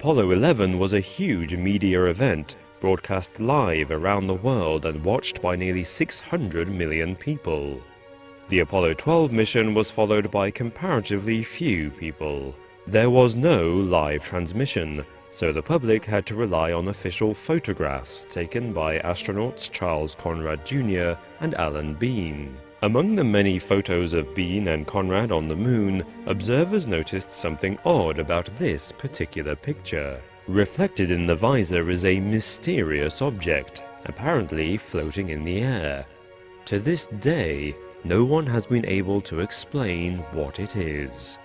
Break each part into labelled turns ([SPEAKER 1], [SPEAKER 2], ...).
[SPEAKER 1] Apollo 11 was a huge media event, broadcast live around the world and watched by nearly 600 million people. The Apollo 12 mission was followed by comparatively few people. There was no live transmission, so the public had to rely on official photographs taken by astronauts Charles Conrad Jr. and Alan Bean. Among the many photos of Bean and Conrad on the moon, observers noticed something odd about this particular picture. Reflected in the visor is a mysterious object, apparently floating in the air. To this day, no one has been able to explain what it is.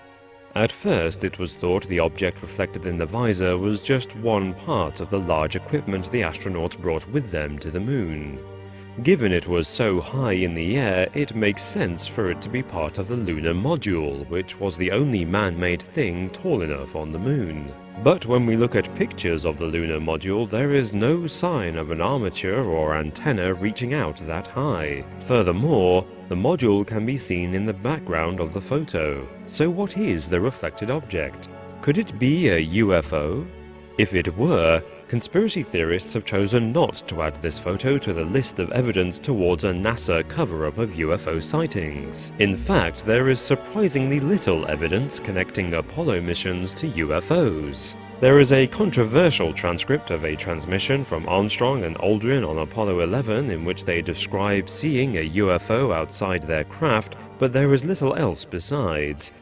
[SPEAKER 1] At first, it was thought the object reflected in the visor was just one part of the large equipment the astronauts brought with them to the moon. Given it was so high in the air, it makes sense for it to be part of the lunar module, which was the only man-made thing tall enough on the moon. But when we look at pictures of the lunar module, there is no sign of an armature or antenna reaching out that high. Furthermore, the module can be seen in the background of the photo. So what is the reflected object? Could it be a UFO? If it were, conspiracy theorists have chosen not to add this photo to the list of evidence towards a NASA cover-up of UFO sightings. In fact, there is surprisingly little evidence connecting Apollo missions to UFOs. There is a controversial transcript of a transmission from Armstrong and Aldrin on Apollo 11 in which they describe seeing a UFO outside their craft, but there is little else besides.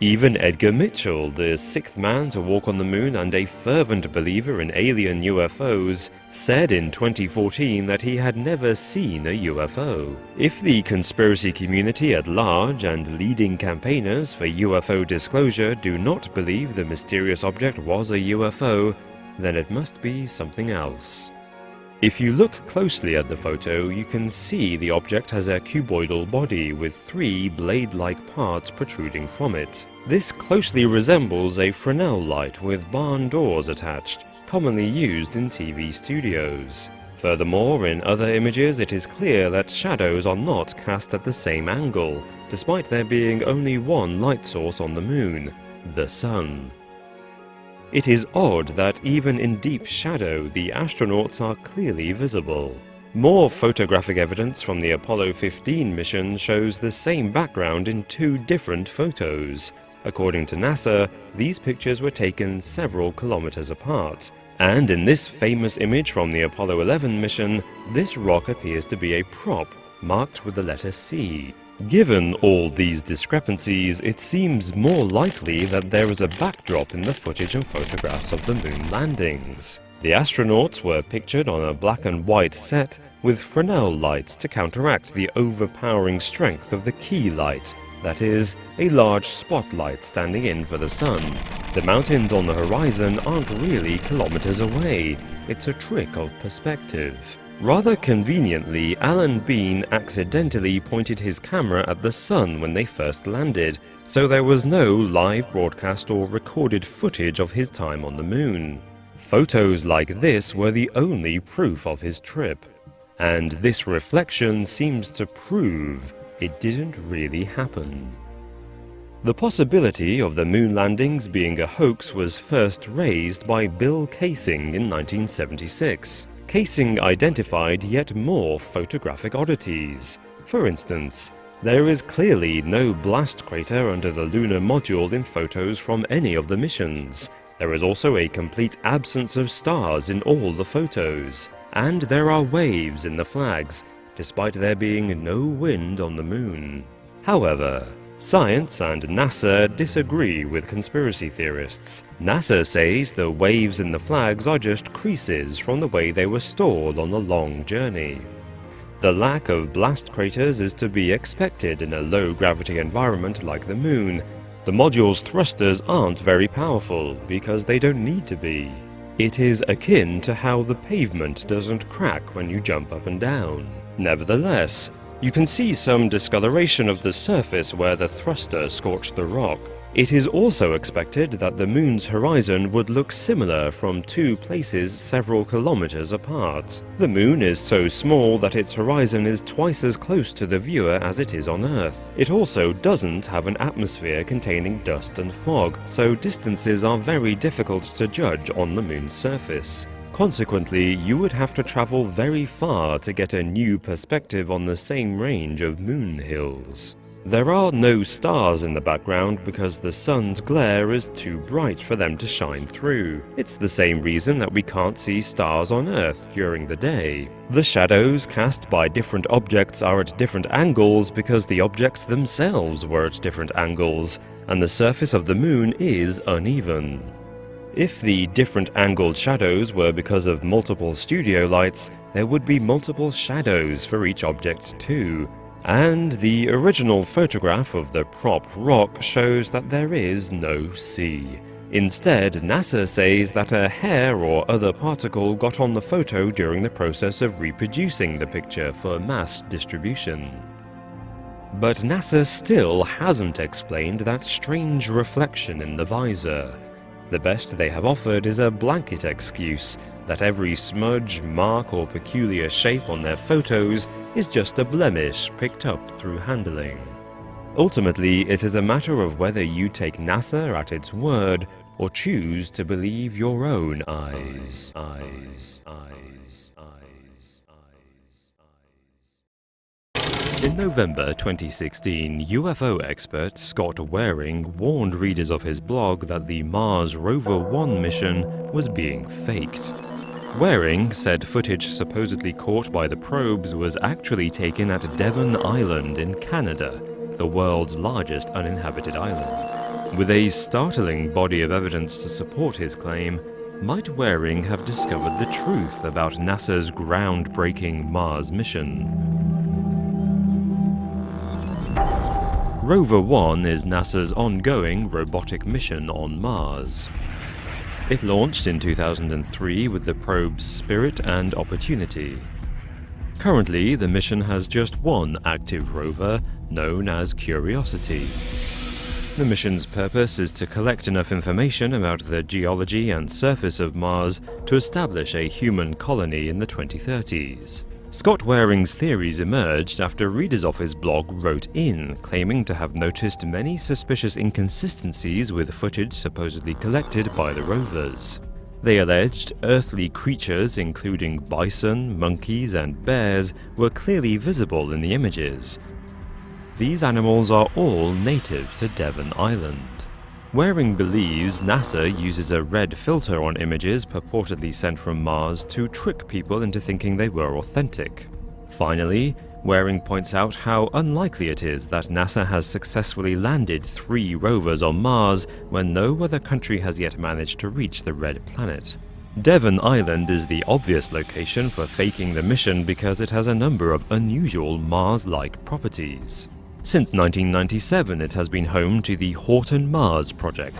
[SPEAKER 1] Even Edgar Mitchell, the sixth man to walk on the moon and a fervent believer in alien UFOs, said in 2014 that he had never seen a UFO. If the conspiracy community at large and leading campaigners for UFO disclosure do not believe the mysterious object was a UFO, then it must be something else. If you look closely at the photo, you can see the object has a cuboidal body with three blade-like parts protruding from it. This closely resembles a Fresnel light with barn doors attached, commonly used in TV studios. Furthermore, in other images it is clear that shadows are not cast at the same angle, despite there being only one light source on the moon, the sun. It is odd that even in deep shadow, the astronauts are clearly visible. More photographic evidence from the Apollo 15 mission shows the same background in two different photos. According to NASA, these pictures were taken several kilometers apart. And in this famous image from the Apollo 11 mission, this rock appears to be a prop, marked with the letter C. Given all these discrepancies, it seems more likely that there is a backdrop in the footage and photographs of the moon landings. The astronauts were pictured on a black and white set with Fresnel lights to counteract the overpowering strength of the key light, that is, a large spotlight standing in for the sun. The mountains on the horizon aren't really kilometers away, it's a trick of perspective. Rather conveniently, Alan Bean accidentally pointed his camera at the sun when they first landed, so there was no live broadcast or recorded footage of his time on the moon. Photos like this were the only proof of his trip. And this reflection seems to prove it didn't really happen. The possibility of the moon landings being a hoax was first raised by Bill Kaysing in 1976. Kaysing identified yet more photographic oddities. For instance, there is clearly no blast crater under the lunar module in photos from any of the missions. There is also a complete absence of stars in all the photos. And there are waves in the flags, despite there being no wind on the moon. However, science and NASA disagree with conspiracy theorists. NASA says the waves in the flags are just creases from the way they were stored on the long journey. The lack of blast craters is to be expected in a low-gravity environment like the moon. The module's thrusters aren't very powerful because they don't need to be. It is akin to how the pavement doesn't crack when you jump up and down. Nevertheless, you can see some discoloration of the surface where the thruster scorched the rock. It is also expected that the Moon's horizon would look similar from two places several kilometers apart. The Moon is so small that its horizon is twice as close to the viewer as it is on Earth. It also doesn't have an atmosphere containing dust and fog, so distances are very difficult to judge on the Moon's surface. Consequently, you would have to travel very far to get a new perspective on the same range of moon hills. There are no stars in the background because the sun's glare is too bright for them to shine through. It's the same reason that we can't see stars on Earth during the day. The shadows cast by different objects are at different angles because the objects themselves were at different angles, and the surface of the Moon is uneven. If the different angled shadows were because of multiple studio lights, there would be multiple shadows for each object too. And the original photograph of the prop rock shows that there is no sea. Instead, NASA says that a hair or other particle got on the photo during the process of reproducing the picture for mass distribution. But NASA still hasn't explained that strange reflection in the visor. The best they have offered is a blanket excuse that every smudge, mark or peculiar shape on their photos is just a blemish picked up through handling. Ultimately, it is a matter of whether you take NASA at its word or choose to believe your own eyes. In November 2016, UFO expert Scott Waring warned readers of his blog that the Mars Rover 1 mission was being faked. Waring said footage supposedly caught by the probes was actually taken at Devon Island in Canada, the world's largest uninhabited island. With a startling body of evidence to support his claim, might Waring have discovered the truth about NASA's groundbreaking Mars mission? Rover 1 is NASA's ongoing robotic mission on Mars. It launched in 2003 with the probes Spirit and Opportunity. Currently, the mission has just one active rover, known as Curiosity. The mission's purpose is to collect enough information about the geology and surface of Mars to establish a human colony in the 2030s. Scott Waring's theories emerged after readers of his blog wrote in, claiming to have noticed many suspicious inconsistencies with footage supposedly collected by the rovers. They alleged earthly creatures, including bison, monkeys, and bears, were clearly visible in the images. These animals are all native to Devon Island. Waring believes NASA uses a red filter on images purportedly sent from Mars to trick people into thinking they were authentic. Finally, Waring points out how unlikely it is that NASA has successfully landed 3 rovers on Mars when no other country has yet managed to reach the red planet. Devon Island is the obvious location for faking the mission because it has a number of unusual Mars-like properties. Since 1997, it has been home to the Horton Mars project.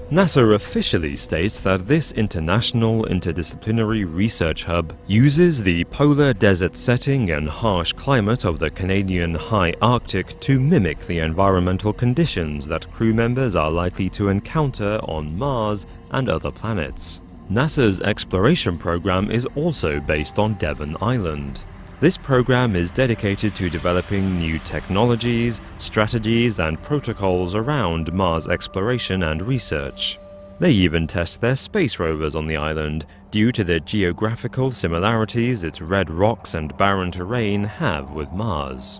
[SPEAKER 1] NASA officially states that this international interdisciplinary research hub uses the polar desert setting and harsh climate of the Canadian high Arctic to mimic the environmental conditions that crew members are likely to encounter on Mars and other planets. NASA's exploration program is also based on Devon Island. This program is dedicated to developing new technologies, strategies, and protocols around Mars exploration and research. They even test their space rovers on the island, due to the geographical similarities its red rocks and barren terrain have with Mars.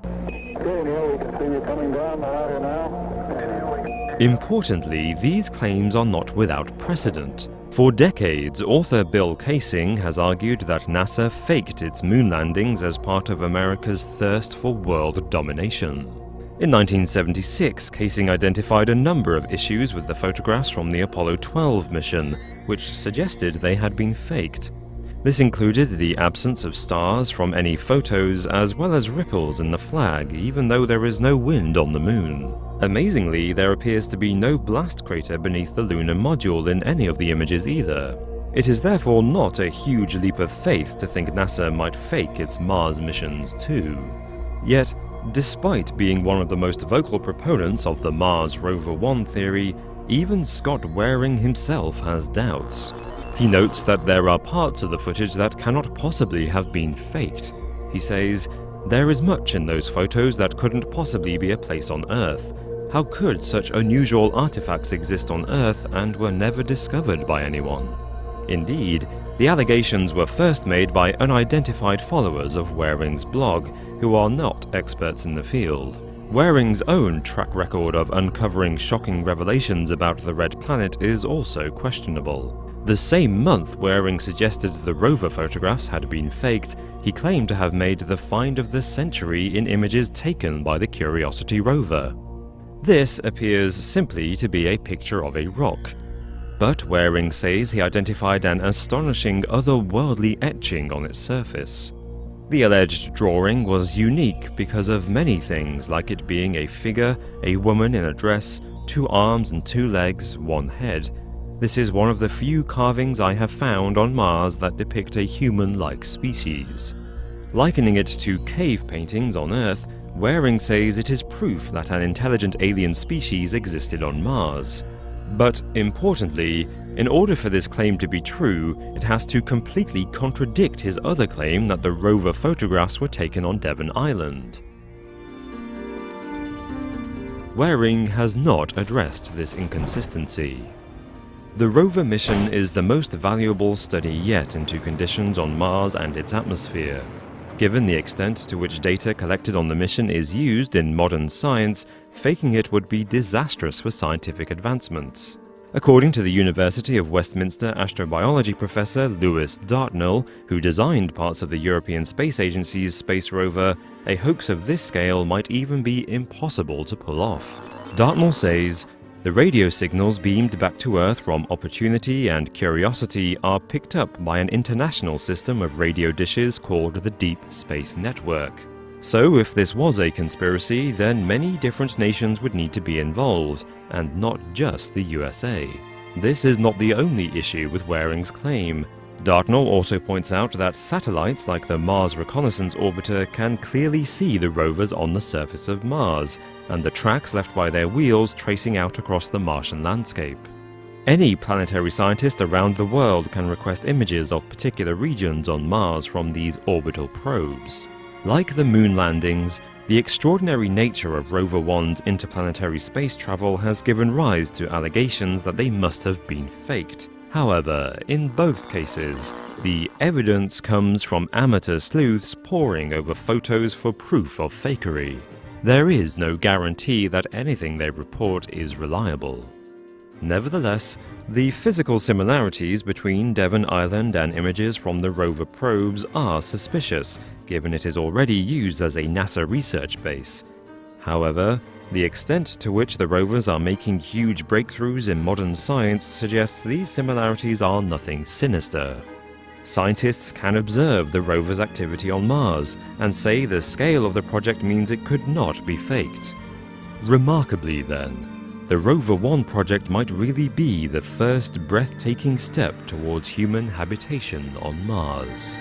[SPEAKER 2] Okay, Neil, we can see you coming down the ladder now.
[SPEAKER 1] Importantly, these claims are not without precedent. For decades, author Bill Kaysing has argued that NASA faked its moon landings as part of America's thirst for world domination. In 1976, Kaysing identified a number of issues with the photographs from the Apollo 12 mission, which suggested they had been faked. This included the absence of stars from any photos, as well as ripples in the flag, even though there is no wind on the moon. Amazingly, there appears to be no blast crater beneath the lunar module in any of the images either. It is therefore not a huge leap of faith to think NASA might fake its Mars missions too. Yet, Despite being one of the most vocal proponents of the Mars Rover 1 theory, even Scott Waring himself has doubts. He notes that there are parts of the footage that cannot possibly have been faked. He says, "There is much in those photos that couldn't possibly be a place on Earth. How could such unusual artifacts exist on Earth and were never discovered by anyone?" Indeed, the allegations were first made by unidentified followers of Waring's blog, who are not experts in the field. Waring's own track record of uncovering shocking revelations about the Red Planet is also questionable. The same month Waring suggested the rover photographs had been faked, he claimed to have made the find of the century in images taken by the Curiosity rover. This appears simply to be a picture of a rock. But Waring says he identified an astonishing otherworldly etching on its surface. The alleged drawing was unique because of many things, like it being a figure, a woman in a dress, 2 arms and 2 legs, 1 head. This is one of the few carvings I have found on Mars that depict a human-like species. Likening it to cave paintings on Earth, Waring says it is proof that an intelligent alien species existed on Mars. But importantly, in order for this claim to be true, it has to completely contradict his other claim that the rover photographs were taken on Devon Island. Waring has not addressed this inconsistency. The rover mission is the most valuable study yet into conditions on Mars and its atmosphere. Given the extent to which data collected on the mission is used in modern science, faking it would be disastrous for scientific advancements. According to the University of Westminster astrobiology professor Lewis Dartnell, who designed parts of the European Space Agency's space rover, a hoax of this scale might even be impossible to pull off. Dartnell says, "The radio signals beamed back to Earth from Opportunity and Curiosity are picked up by an international system of radio dishes called the Deep Space Network. So if this was a conspiracy, then many different nations would need to be involved, and not just the USA. This is not the only issue with Waring's claim. Dartnell also points out that satellites like the Mars Reconnaissance Orbiter can clearly see the rovers on the surface of Mars, and the tracks left by their wheels tracing out across the Martian landscape. Any planetary scientist around the world can request images of particular regions on Mars from these orbital probes. Like the moon landings, the extraordinary nature of Rover 1's interplanetary space travel has given rise to allegations that they must have been faked. However, in both cases, the evidence comes from amateur sleuths poring over photos for proof of fakery. There is no guarantee that anything they report is reliable. Nevertheless, the physical similarities between Devon Island and images from the rover probes are suspicious, given it is already used as a NASA research base. However, the extent to which the rovers are making huge breakthroughs in modern science suggests these similarities are nothing sinister. Scientists can observe the rover's activity on Mars and say the scale of the project means it could not be faked. Remarkably then, the Rover 1 project might really be the first breathtaking step towards human habitation on Mars.